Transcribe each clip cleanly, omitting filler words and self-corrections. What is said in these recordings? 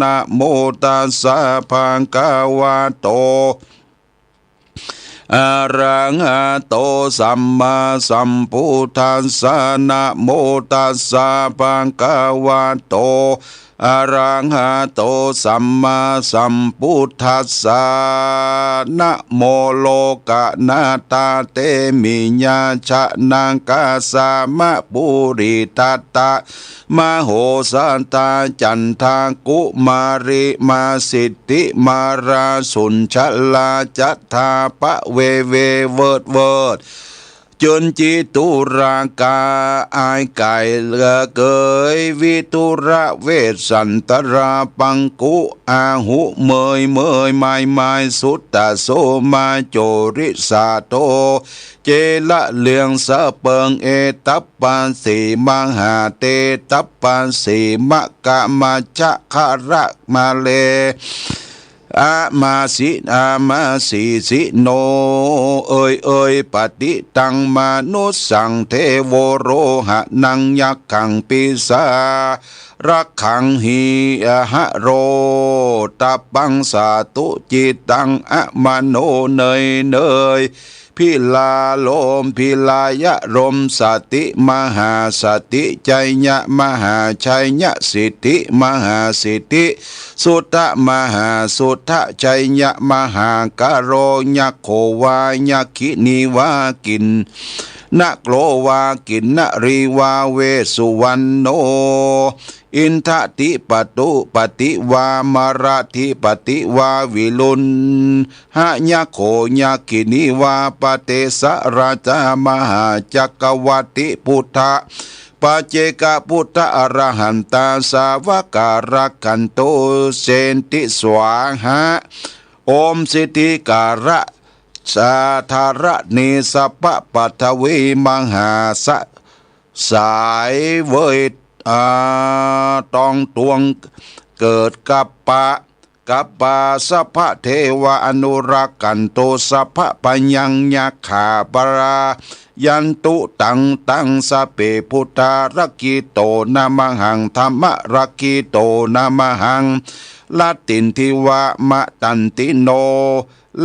นะโมตัสสะภะคะวะโตอะระหะโตสัมมาสัมพุทธัสสะนะโมตัสสะภะคะวะโตอะระหะโตสัมมาสัมพุทธัสสะนะโมโลกะนาตาเตมิญาชะนังกาสามะปุริตัตตะมโหสันตาจันทากุมาริมาสิทธิมาราสุนชลาจัตถาปะเวเวเวิร์ดเวิร์ดจนจิตุรากาอายไก่เหลือเกยวิตุระเวสสันตราปังกุอาหุเมยไม้สุตตะโสมาโจริสาโตเจละเลืองสะเปิงเอตัปปันสีมหาเตตัปปันสีมะกะมาจะคาระมาเลอามาสิอามาสิโนเอยปฏิตังมนุสสังเทโวโรหะนังยักขังปิสารักขังหิหะโรตปังสาตุจิตังอะมโนเนยพิลาโลมพิลายะรมสติมหาสติใจญะมหาชัยญะสิทธิมหาสิทธิสุตตะมหาสุตตะใจญะมหากะโรญะโควายะคินิวากินนะโกรวากินนะรีวาเวสุวรรณโนอินทติปตุปฏิวามาราธิปฏิวาวิลุนหะญะโขญะกินิวาปเตสะราชามหาจักรวติพุทธะปัจเจกพุทธอรหันตาสาวการักขันโตเสนติสวาหะโอมสิทธิการะสาธาระเนสปะปัทวีมหาสะสายเวยตองตวงเกิดกับปะสัพพะเทวะอนุรักขันโตสัพพะปัญญังยักขาปรายันตุตังสเปพุทธารกิโตนะมหังธรรมรกิโตนะมหังละตินทิวะมะตันติโน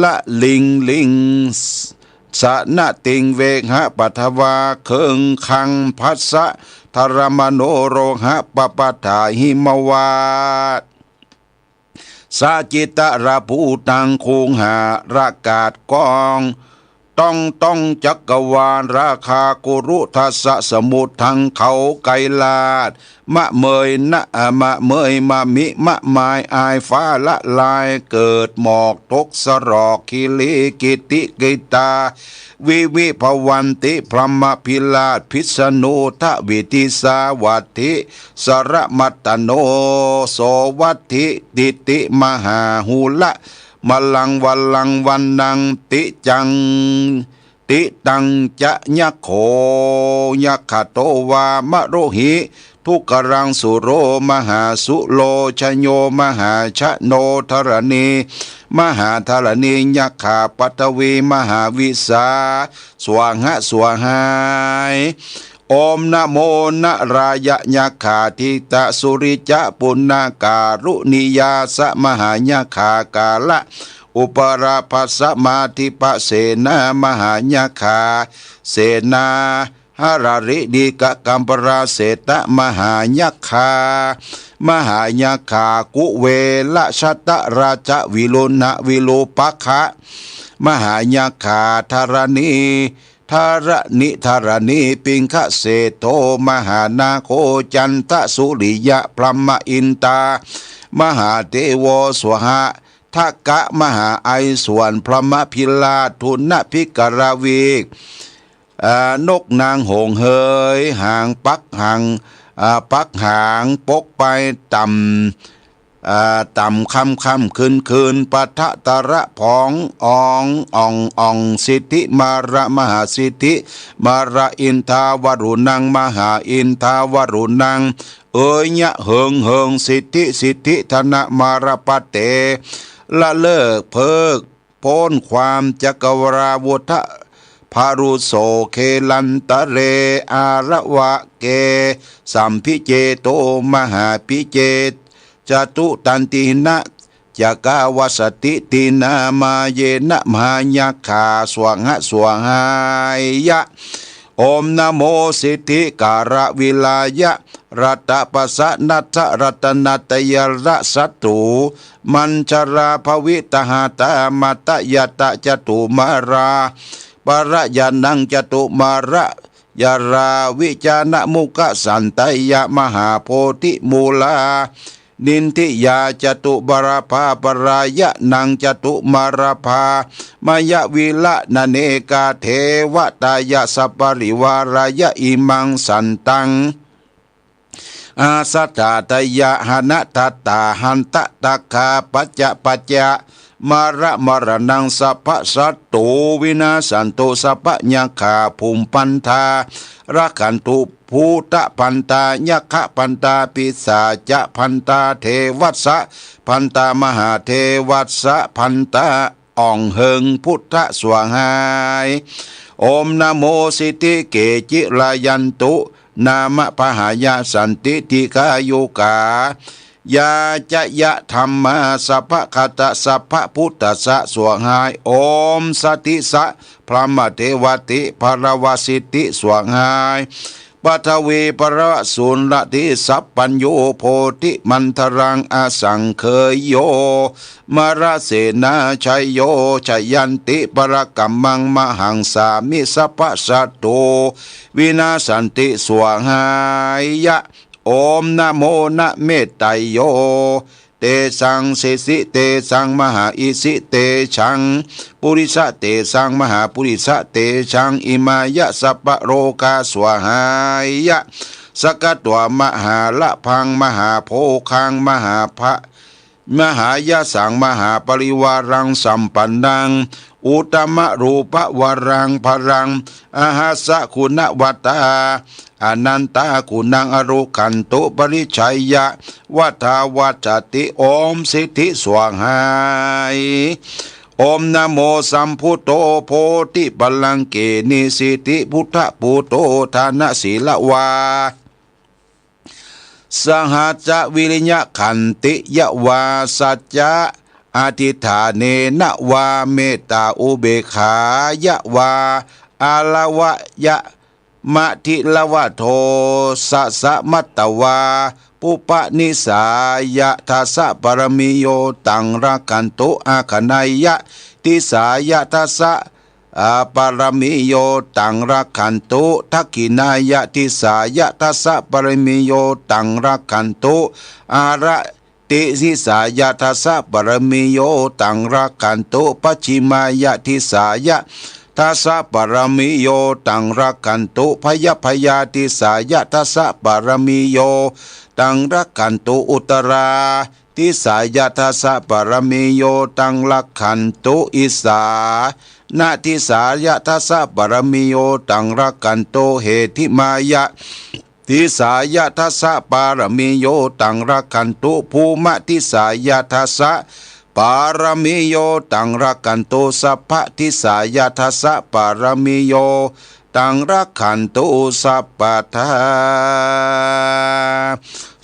ละลิงสะนะติงเวหะปัทวาเคิงคังพัสสะธรรมโนโรหะปปทาหิมวาสาจิตระภูตังคงหารากาศกองต้องจักรวาลราคากุรุทัสสะสมุททังเขาไกลาดมะเมยนะมะเมยมะมิมะไมายอายฟ้าละลายเกิดหมอกทกสรอกคิลิกิติกิตาวิภวันติพรหมพิลาศพิษณุทวิติสาวัตถิสระมัตตโนโสวัตถิติมหาหูละมลังวันนังติตังจะยะโขยะขะโตวามะโรหิทุกรังสุโรมหาสุโลชโยมหาชโนธรณีมหาธรณียักขาปัตวีมหาวิสาสวงหายโอมนะโมนะรายะยักขาทิตะสุริจะปุณณาการุณิยาสมหายักขากาละอุปราภัสสมาธิปะเสนามหายักขาเสนาหราริดีกะกัมปราเสตะมหายักขามหายักขากุเวละชัตตราชวิลุณวิโลปัคคะมหายักขาธารณีปิงคะเศโทมหานาโคจันทสุริยะพรหมอินตามหาเทโวสวหะทักกะมหาไอส่วนพรหมพิลาทุนภิกราวีนกนางหงเฮยหางปักหางปกไปต่ำค่ำคืนปะทะตระพองอ่องสิทธิมาระมหาสิทธิมาระอินทาวรุณังมหาอินทาวรุณังยะเหิงสิทธิธนะมารปะเตละเลิกเพิกพ้นความจักวราวุธพารุโสเคลันตะเรอาระวะเกสัมพิเจโตมหาพิเจจ จตุตันตินะจักาวสติตินามาเยนะมหาคาสวงหะสวงหายะโอมนะโมสิทธิการะวิลายะรัตปัสสะนัทรัตนัตยระสัตตุมัญชราภวิตหาตามัตยตะจตุมาราปะระยานังจตุมาระยาราวิจานะมุกะสันตยะมหาโพธิมูลานินทิยาจตุบรภาปรายะนังจตุมารภามายวิละนเนกาเทวตายะสัปปริวารายะอิมังสันตังอาสัตตตยะหนะทัตตาหันตะตะคาปัจจะปัจจะมาระมรณังสัพพสัตตุวินาสันตุสัพพญาคาภูมิปันธารักขันตุภูตะพันตายักขะพันตาปิสาจะพันตาเทวัสสะพันตามหาเทวัสสะพันตาอ่องเหิงพุทธสวงหายโอมนะโมสิติเกจิรายันตุนามะพหายาสันติติกายุกายาจะยะธรรมะสัพพะคตะสัพพะพุทธสะสวงหายโอมสติสะพระมเทวติภรวสิติสวงหายปัทวีปรสุนละทิสัพปัญโยโพธิมันทรังอาสังเคยโยมระเสนาชัยโยชยันติปรกัมมังมหังสามิสัพพสัตโตวินาสันติสวงหายะโอมนะโมนะเมตไตโยเตสังเสสิเตสังมหาอิสิเตชังปุริสะเตสังมหาปุริสะเตชังอิมายะสัพพโรกาสวหายะสกัตตวมหาละพังมหาโพคังมหาภะมหายะสังมหาปริวารังสัมปันนังอุตมะรูปวรังพรังอาหาสะคุณวัตตาอนันตาคุณังอรุขันตุปริชัยยะวัฏาวัจติโอมสิทธิสวงหายโอมนะโมสัมพุทโธโพธิบัลลังเกนิสิทธิพุทธปุโตทานศีลวาสหัจวิริยะขันติยวาสัจจะอธิฐานเนนะวาเมตตาอุเบขายะวาอาลวะยะมะทิลวะโทสะสะมัตตวาปุปนิสายะทัสสะปรมิโยตังรักขันตุอาคณายะติสายะทัสสะปรมิโยตังรักขันตุทักขินายะติสายะทัสสะปรมิโยตังรักขันตุอาระติสิสายะทัสสะปรมิโยตังรักขันตุปัจฉิมายะติสายะทัสสะปรมิโยตังรักขันตุพยพยาติสายะทัสสะปรมิโยตังรักขันตุอุตราติสายะทัสสะปรมิโยตังรักขันตุอิสานาทิสายะทัสสะปรมิโยตังรักขันตุเหติมายะทิสายะทัสสะปรมิโยตังรักขันตุภูมะทิสายะทัสสะปารมิโยตังรักขันตุสัพพะทิสายะทัสสะปารมิโยตังรักขันตุสัพพะทา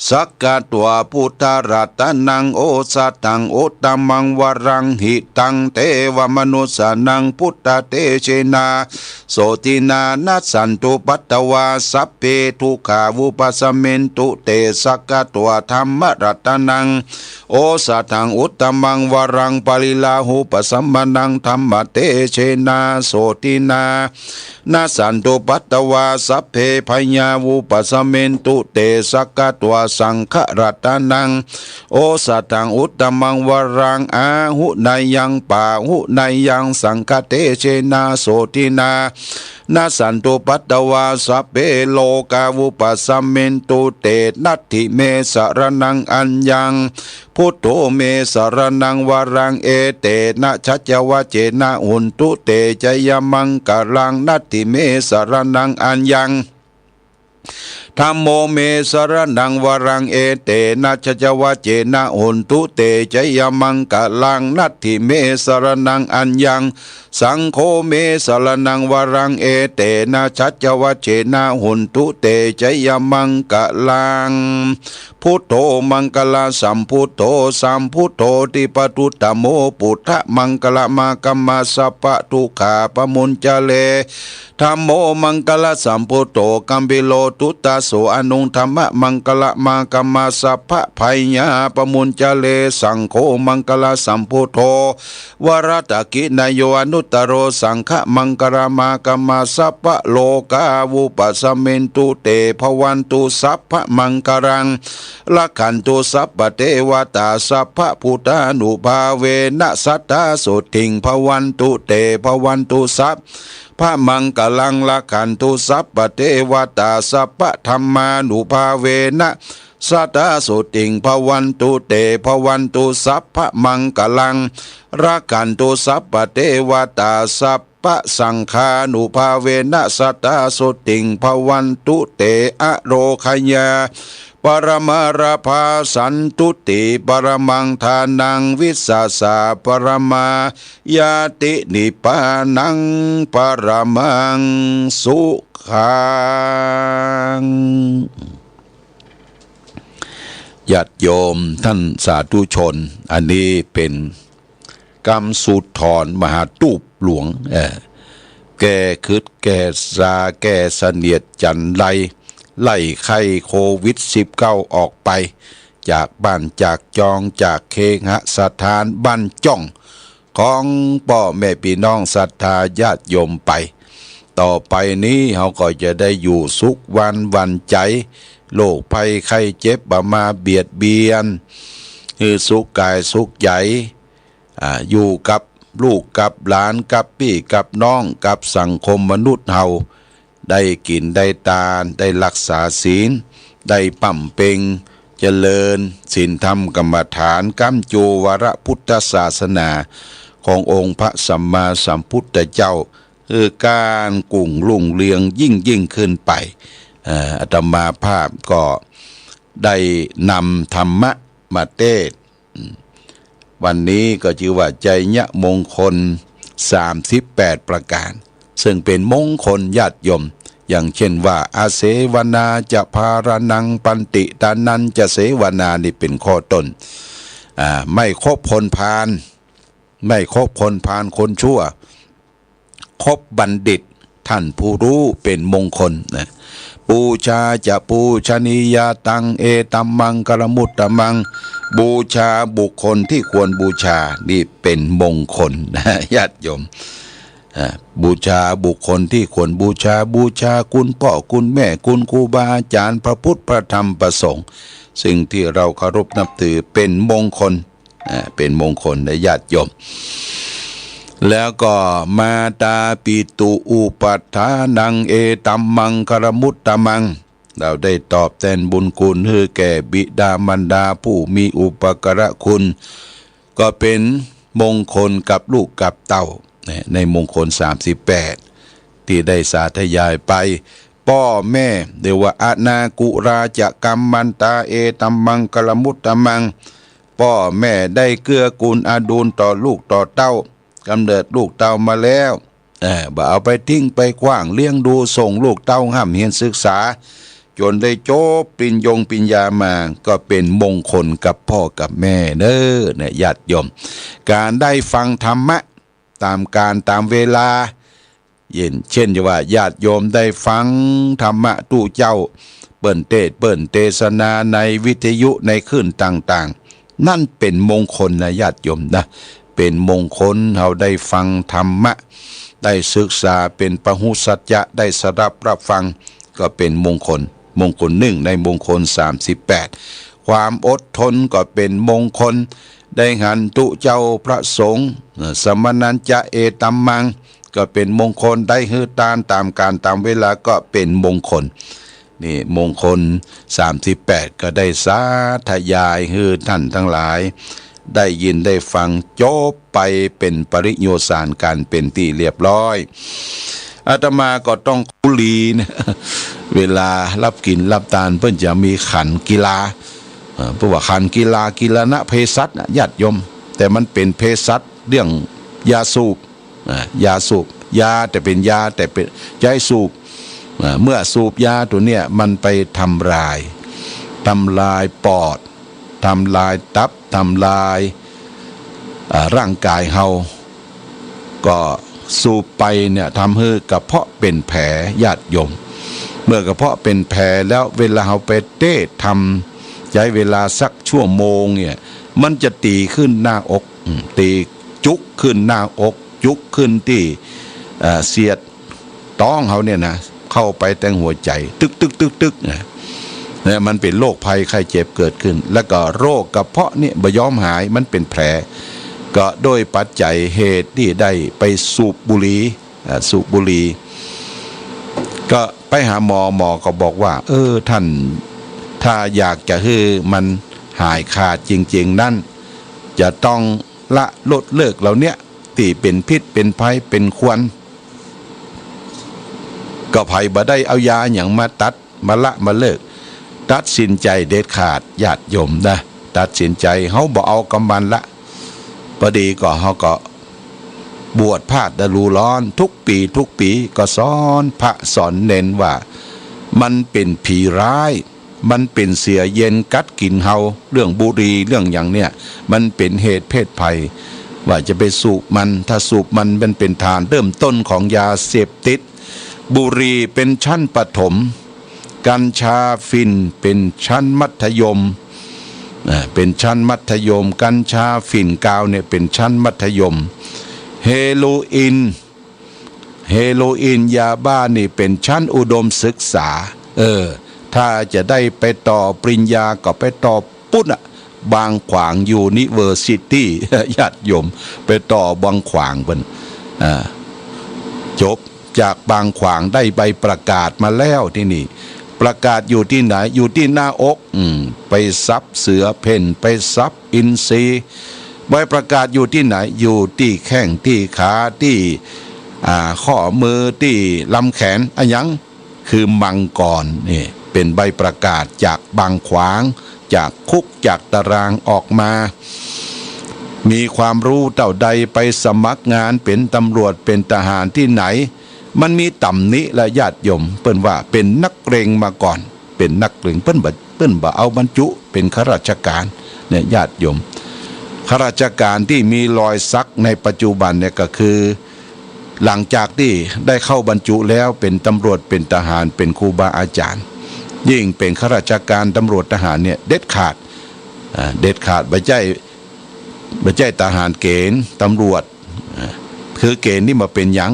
สักกะตัวพุทธรัตนังโอสัตังโอตมังวรังหิตังเทวมนุสานังพุทธเตเชนาโสตินานัสสันตุปัตตวาสัพเพทุกขาวุปสเมนตุเตสักกะตัวธรรมรัตนังโอสัตังอุตมังวรังปริลาหุปสัมมนังธรรมเตเชนาโสตินานัสสันตุปัตตวาสัพเพพญาวุปสเมนตุเตสักกะตัวสังฆรัตนังโอสัตังอุตตมังวรังอาหุนายังปาหุนายังสังฆเตเชนาโสตินานาสันตุปัตตวาสัพเพโลกาวุปสัมเมนตุเตนัตถิเมสรนังอัญญังพุทโธเมสรนังวรังเอเตนะชัจวะเจนะหุนตุเตจยมังกลังนัตถิเมสรนังอัญญัง ธัมโมเมสรนังวรังเอเตนะชจวะเจนะหุนตุเตจยมังกะลังนัตถิเมสรนังอัญญังสังโฆเมสรนังวรังเอเตนะชัจจวะเจนะหุนตุเตจยมังกะลังพุทโธมังกลาสัมพุทโธสัมพุทโธติปตุตตโมพุทธมังกลมากัมมาสัพพะทุกขาปมุญจเลธัมโมมังกลสัมพุทโธกัมบิโลตุตตาโสอนุธรรมะมังกลมากัมมาสัพพะภัยญาปมุญจเลสังโฆมังกลสัมพุทโธวรตกินายโยอนุตตโรสังฆมังกลมากัมมาสัพพะโลกาวุปสมเมนตุเตภวันตุสัพพะมังกรังละขันตุสัพพะเทวตาสัพพะพุทธานุภาเวนะสัทธาสุทิงภวันตุเตภวันตุสัพพระมังกลังละขันตุสัพพะเทวตาสัพพะธรรมานุภาเวนะสัทธาสุติงภวันตุเตภวันตุสัพพะมังกลังละขันตุสัพพะเทวตาสัพพะสังฆานุภาเวนะสัทธาสุติงภวันตุเตอโรคยาปรมาราภาสันตุติปรมังทานังวิสาสาปรมายาตินิพพานังปรมังสุขังญาติโยมท่านสาธุชนอันนี้เป็นกรรมสูตรถอนมหาตูปหลวงแก่คืดแก่ซาแก่เสนียดจันไรไล่ไข้โควิด-19 ออกไปจากบ้านจากจองจากเคหสถานบ้านจ้องของพ่อแม่พี่น้องศรัทธาญาติโยมไปต่อไปนี้เขาก็จะได้อยู่สุขวันใจโรคภัยไข้เจ็บบ่มาเบียดเบียนคือสุขกายสุขใจอยู่กับลูกกับหลานกับพี่กับน้องกับสังคมมนุษย์เฮาได้กินได้ทานได้รักษาศีลได้ปั่มเปงเจริญศีลธรรมกรรมฐานกัมโจวรพุทธศาสนาขององค์พระสัมมาสัมพุทธเจ้าคือการกุ้งรุ่งเรืองยิ่งขึ้นไปอาตมาภาพก็ได้นำธรรมะมาเทศน์วันนี้ก็ชื่อว่าใจยะมงคล38ประการซึ่งเป็นมงคลญาติโยมอย่างเช่นว่าอาเสวนาจะพารนังปันติตานันจะเสวนานี่เป็นข้อต้นไม่คบพลพาลไม่คบพลพาลคนชั่วคบบัณฑิตท่านผู้รู้เป็นมงคลนะบูชาจะปูชนียาตังเอตัมมังกรมุตตมังบูชาบุคคลที่ควรบูชานี่เป็นมงคลนะญาติโยมบูชาบุคคลที่ควรบูชาคุณพ่อคุณแม่คุณครูบาอาจารย์พระพุทธพระธรรมพระสงฆ์สิ่งที่เราเคารพนับถือเป็นมงคลเป็นมงคลในญาติโยมแล้วก็มาตาปิตุอุปัฏฐานังเอตัมมังคารมุตตมังเราได้ตอบแทนบุญคุณให้แก่บิดามารดาผู้มีอุปการะคุณก็เป็นมงคลกับลูกกับเต้าในมงคล38ที่ได้สาธยายไปพ่อแม่เรียกว่าอานากุราจะกัมมันตาเอตัมมังกลมุตตมังพ่อแม่ได้เกื้อกูลอาดูลต่อลูกต่อเต้ากำเนิดลูกเต้ามาแล้วบ่เอาไปทิ้งไปขว้างเลี้ยงดูส่งลูกเต้าห้ามเรียนศึกษาจนได้จบปริญญามาก็เป็นมงคลกับพ่อกับแม่เด้อเนี่ยญาติโยมการได้ฟังธรรมะตามการตามเวลาเช่นว่าญาติโยมได้ฟังธรรมะตู้เจ้าเปิ้นเทศนาในวิทยุในคลื่นต่างๆนั่นเป็นมงคลนะญาติโยมนะเป็นมงคลเราได้ฟังธรรมะได้ศึกษาเป็นปหุสัจจะได้สดับรับฟังก็เป็นมงคลหนึ่งในมงคล38ความอดทนก็เป็นมงคลได้หันตุเจ้าพระสงฆ์สมนัญจะเอตัมมังก็เป็นมงคลได้ฮือตานตามการตามเวลาก็เป็นมงคลนี่มงคล38ก็ได้สาธยายฮือท่านทั้งหลายได้ยินได้ฟังจบไปเป็นปริโยสารการเป็นที่เรียบร้อยอาตมาก็ต้องคุลีนะ เวลารับกินรับทานเพิ่นจะมีขันกีฬาเพราะว่าขันกีฬานะเภสัชญาติโยมแต่มันเป็นเภสัชเรื่องยาสูบยาสูบยาแต่เป็นยาแต่เป็นใจสูบเมื่อสูบยาตัวเนี้ยมันไปทำลายปอดทำลายตับทำลายร่างกายเฮาก็สูบไปเนี่ยทำให้กระเพาะเป็นแผลญาติโยมเมื่อกระเพาะเป็นแผลแล้วเวลาเฮาไปเต้ทำใช้เวลาสักชั่วโมงเนี่ยมันจะตีขึ้นหน้าอกตีจุกขึ้นหน้าอกจุกขึ้นที่เสียดท้องเขาเนี่ยนะเข้าไปแต่หัวใจตึกเนี่ยมันเป็นโรคภัยไข้เจ็บเกิดขึ้นแล้วก็โรคกระเพาะเนี่ยบ่ยอมหายมันเป็นแผลก็โดยปัจจัยเหตุที่ได้ไปสูบบุหรี่ก็ไปหาหมอก็บอกว่าท่านถ้าอยากจะให้มันหายขาดจริงๆนั่นจะต้องละลดเลิกเหล่านี้ที่เป็นพิษเป็นภัยเป็นควันก็ไผบ่ได้เอายาอย่างมาตัดมาละมาเลิกตัดสินใจเด็ดขาดญาติโยมนะตัดสินใจเฮาบ่เอากำมันละพอดีก็เฮาก็บวชพาดฤดูร้อนทุกปีก็สอนพระสอนเน้นว่ามันเป็นผีร้ายมันเป็นเสียเย็นกัดกินเฮาเรื่องบุหรี่เรื่องอย่างเนี้ยมันเป็นเหตุเพศภัยว่าจะไปสูบมันถ้าสูบมันเป็นฐานเริ่มต้นของยาเสพติดบุหรี่เป็นชั้นประถมกัญชาฟินเป็นชั้นมัธยมเป็นชั้นมัธยมกัญชาฝิ่นกาวเนี่ยเป็นชั้นมัธยมเฮโรอีนยาบ้านี่เป็นชั้นอุดมศึกษาถ้าจะได้ไปต่อปริญญาก็ไปต่อปุ๊บบางขวางยูนิเวอร์ซิตี้ญาติโยมไปต่อบางขวางเพิ่นจบจากบางขวางได้ใบประกาศมาแล้วที่นี่ประกาศอยู่ที่ไหนอยู่ที่หน้าอกไปซับเสือเพ่นไปซับอินทรีใบประกาศอยู่ที่ไหนอยู่ที่แข้งที่ขาที่ข้อมือที่ลำแขนอันยังคือมังกรนี่เป็นใบประกาศจากบางขวางจากคุกจากตารางออกมามีความรู้เต่าใดไปสมัครงานเป็นตำรวจเป็นทหารที่ไหนมันมีต่ำนิและญาติโยมเปิ้นว่าเป็นนักเรงมาก่อนเป็นนักเรงเปิ้นบ่เอาบรรจุเป็นข้าราชการเนี่ยญาติโยมข้าราชการที่มีรอยสักในปัจจุบันเนี่ยก็คือหลังจากที่ได้เข้าบรรจุแล้วเป็นตำรวจเป็นทหารเป็นครูบาอาจารย์ยิ่งเป็นข้าราชการตำรวจทหารเนี่ยเด็ดขาดบ่ใช่ทหารเกณฑ์ตำรวจคือเกณฑ์นี่มาเป็นหยัง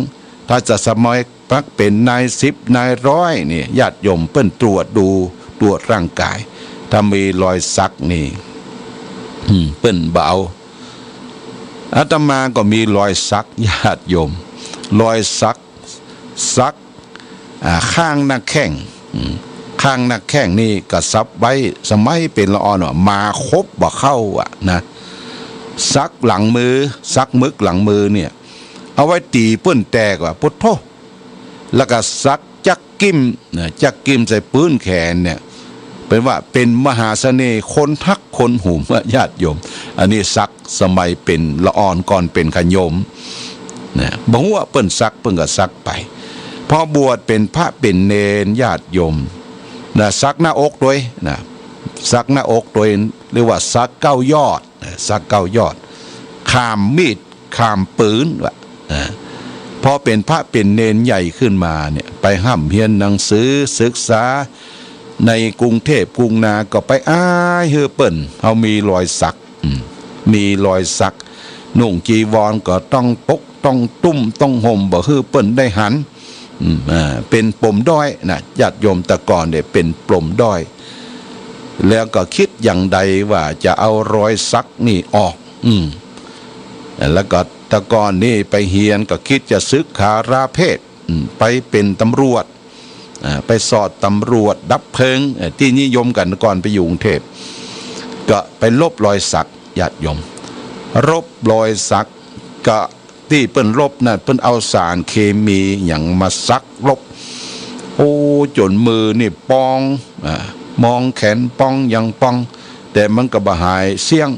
ถ้าจะสมัยพักเป็นนาย10นาย100นี่ญาติโยมเปิ้นตรวจร่างกายถ้ามีรอยสักนี่เปิ้นบ่เอาอาตมาก็มีรอยสักญาติโยมรอยสักข้างหน้าแข้งนี่ก็ซับไว้สมัยเป็นละอ่อนมาครบบ่เข้านะสักหลังมือสักมึกหลังมือเนี่ยเอาไว้ตีเปิ้นแตกพุทโธแล้วก็สักจักกิ้มใส่ปืนแขนเนี่ยเป็นว่าเป็นมหาเสน่ห์คนทักคนหุมญาติโยมอันนี้สักสมัยเป็นละอ่อนก่อนเป็นขยมนะบ่ฮู้ว่าเปิ้นสักเปิ้นก็สักไปพอบวชเป็นพระเป็นเณรญาติโยมนะสักหน้าอกด้วยนะสักหน้าอกด้วยเรียกว่าสัก9ยอดสัก9ยอดข้ามมีดข้ามปืนพอเป็นพระเป็นเณรใหญ่ขึ้นมาเนี่ยไปห้ำเรียนหนังสือศึกษาในกรุงเทพกรุงนาก็ไปเฮือเปิ้นเฮามีรอยสักนุ่งจีวรก็ต้องปกต้องตุ้มต้องห่มบ่ฮือเปิ้นได้หันเป็นปมด้อยนะญาติโยมแต่ก่อนเนี่ยเป็นปมด้อยแล้วก็คิดอย่างใดว่าจะเอารอยสักนี่ออกแล้วก็แต่ก่อนนี่ไปเฮียนก็คิดจะศึกขาราเพศไปเป็นตำรวจไปสอดตำรวจดับเพลิงที่นิยมกันก่อนไปอยู่กรุงเทพก็ไปลบรอยสักญาติโยมลบรอยสักก็ที่เปิ้นลบน่ะเปิ้นเอาสารเคมีอย่างมาซักลบ โอ้จนมือนี่ปองมองแขนปองยังปองแต่มันก็บ่หายเสี่ยง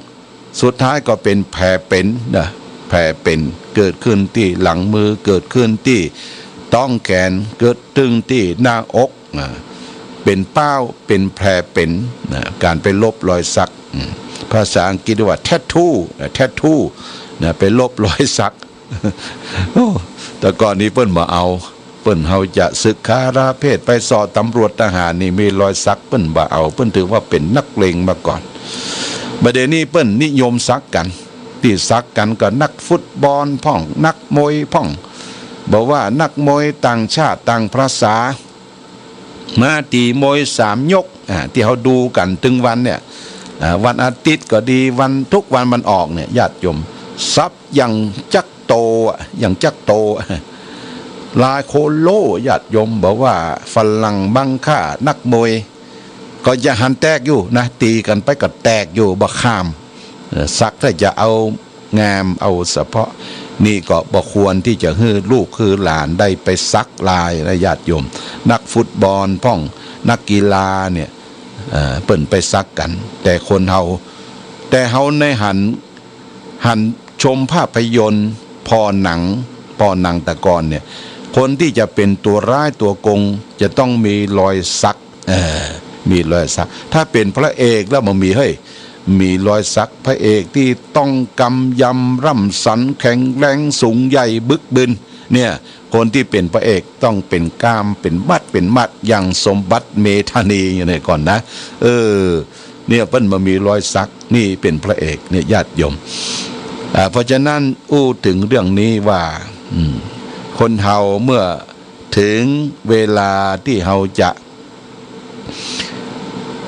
สุดท้ายก็เป็นแผลเป็นนะแผลเป็นเกิดขึ้นที่หลังมือเกิดขึ้นที่ต้องแขนเกิดตึงที่หน้าอกเป็นเป้าเป็นแผลเป็นการไปลบรอยสักภาษาอังกฤษเรียกว่าแทททูไปลบรอยสักแต่ก่อนนี้เปิ้นมาเอาเปิ้นเฮาจะศึกษาราเพศไปสอบตำรวจทหารนี่มีรอยสักเปิ้นบ่เอาเปิ้นถือว่าเป็นนักเลงมาก่อนบัดเดี๋ยวนี้เปิ้นนิยมสักกันที่สักกันก็นักฟุตบอลพ่องนักมวยพ่องบอกว่านักมวยต่างชาติต่างภาษามาตีมวย3ยกที่เขาดูกันถึงวันเนี่ยวันอาทิตย์ก็ดีวันทุกวันมันออกเนี่ยญาติโยมซับอย่างจักโตลายโคโลญาติโยมบอกว่าฝรั่งบังค่านักมวยก็จะหันแตกอยู่นะตีกันไปก็แตกอยู่บ่ข้ามสักถ้าจะเอางามเอาเฉพาะนี่ก็บ่ควรที่จะให้ลูกคือหลานได้ไปซักลายนะญาติโยมนักฟุตบอลพ่องนักกีฬาเนี่ยเปิ่นไปซักกันแต่คนเฮาในหันชมภาพยนตร์พอหนังตะกอนเนี่ยคนที่จะเป็นตัวร้ายตัวกงจะต้องมีรอยสักมีรอยสักถ้าเป็นพระเอกแล้วมันมีรอยสักพระเอกที่ต้องกำยำร่ำสันแข็งแรงสูงใหญ่บึกบึนเนี่ยคนที่เป็นพระเอกต้องเป็นกล้ามเป็นมัดอย่างสมบัติเมธานีอย่างนี้ก่อนนะเนี่ยเพิ่นมามีรอยสักนี่เป็นพระเอกเนี่ยญาติโยมเพราะฉะนั้นถึงเรื่องนี้ว่าคนเฮาเมื่อถึงเวลาที่เฮาจะ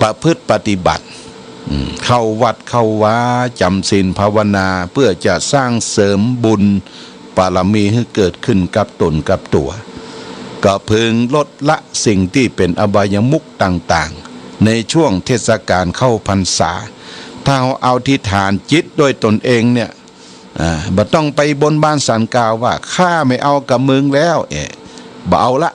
ประพฤติปฏิบัติเข้าวัดเข้าวาจำศีลภาวนาเพื่อจะสร้างเสริมบุญบารมีให้เกิดขึ้นกับตนกับตัวก็พึงลดละสิ่งที่เป็นอบายมุขต่างๆในช่วงเทศกาลเข้าพรรษาถ้าเอาที่ฐานจิตด้วยตนเองเนี่ยบ่ต้องไปบนบ้านศาลกล่าวว่าข้าไม่เอากับมึงแล้วบ่เอาละ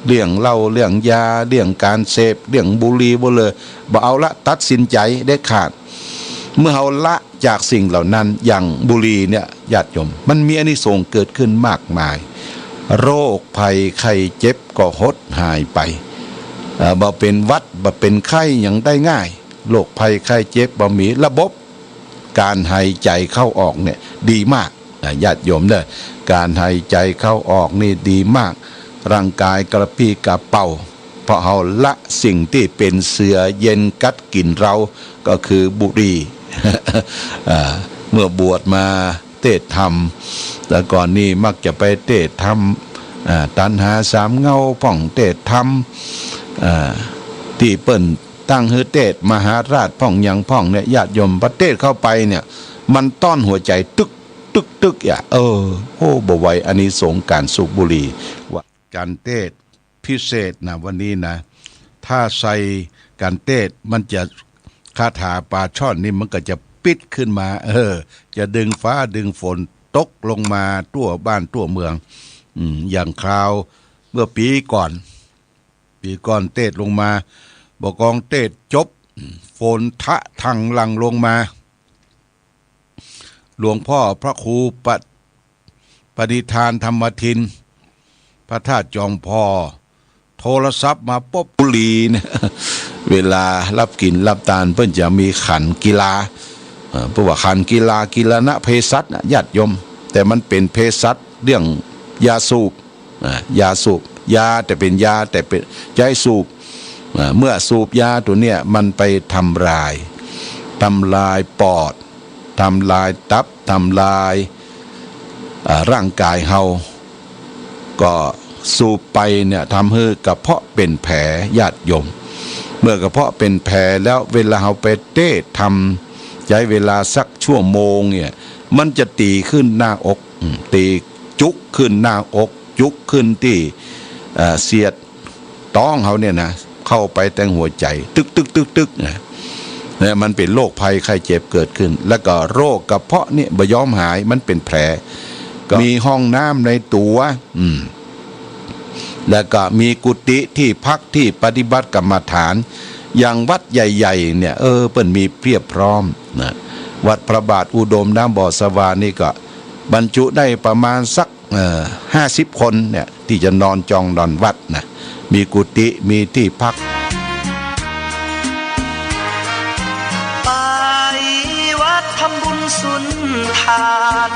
เรื่องเหล้าเรื่องยาเรื่องการเสพเรื่องบุหรี่บ่เลยบ่เอาละตัดสินใจได้ขาดเมื่อเฮาละจากสิ่งเหล่านั้นอย่างบุหรี่เนี่ยญาติโยมมันมีอานิสงส์เกิดขึ้นมากมายโรคภัยไข้เจ็บก็หดหายไปบ่เป็นหวัดบ่เป็นไข้อย่างได้ง่ายโรคภัยไข้เจ็บบ่มีระบบการหายใจเข้าออกเนี่ยดีมากญาติโยมเด้อการหายใจเข้าออกนี่ดีมากร่างกายกระปี้กระเป๋าเพราะเฮาละสิ่งที่เป็นเสือเย็นกัดกินเราก็คือบุหรี่ เมื่อบวชมาเทศธรรมแต่ก่อนนี้มักจะไปเทศธรรมตัณหาสามเงาพ่องเทศธรรมที่เปิ้นตั้งฮือเทศมหาราชพ่องยังพ่องเนี่ยญาติโยมประเทศเข้าไปเนี่ยมันต้อนหัวใจตึกบ่ไหวอานิสงส์การสูบบุหรี่ว่าการเทศพิเศษนะวันนี้นะถ้าใส่การเทศมันจะคาถาปลาช่อนนี่มันก็จะปิดขึ้นมาจะดึงฟ้าดึงฝนตกลงมาทั่วบ้านทั่วเมืองอย่างคราวเมื่อปีก่อนเทศลงมาบอกกองเทศจบฝนทะทังหลังลงมาหลวงพ่อพระครูปฏิทานธรรมทินพระธาตุจอมพอโทรศัพท์มาปุ๊บบุรีเนี่ยเวลารับกินรับทานเพิ่นจะมีขันกีฬาเพราะว่าขันกีฬานะเภสัชญาติโยมแต่มันเป็นเภสัชเรื่องยาสูบยาแต่เป็นยาแต่เป็นใจสูบเมื่อสูบยาตัวเนี้ยมันไปทำลายปอดทำลายตับทำลายร่างกายเฮาก็สูบไปเนี่ยทำให้กระเพาะเป็นแผลญาติโยมเมื่อกระเพาะเป็นแผลแล้วเวลาเฮาไปเทศทำใช้เวลาสักชั่วโมงเนี่ยมันจะตีขึ้นหน้าอกตีจุกขึ้นหน้าอกจุกขึ้นที่เสียดต้องเฮาเนี่ยนะเข้าไปแต่หัวใจตึกนะมันเป็นโรคภัยไข้เจ็บเกิดขึ้นแล้วก็โรคกระเพาะเนี่ยบ่ยอมหายมันเป็นแผลมีห้องน้ำในตัว แล้วก็มีกุฏิที่พักที่ปฏิบัติกรรมฐานอย่างวัดใหญ่ๆเนี่ยเปิ้นมีเพียบพร้อมนะวัดพระบาทอุดมน้ำบ่อสวานี่ก็บรรจุได้ประมาณสัก50 คนเนี่ยที่จะนอนจองนอนวัดนะมีกุฏิมีที่พักไปวัดทำบุญสุนทาน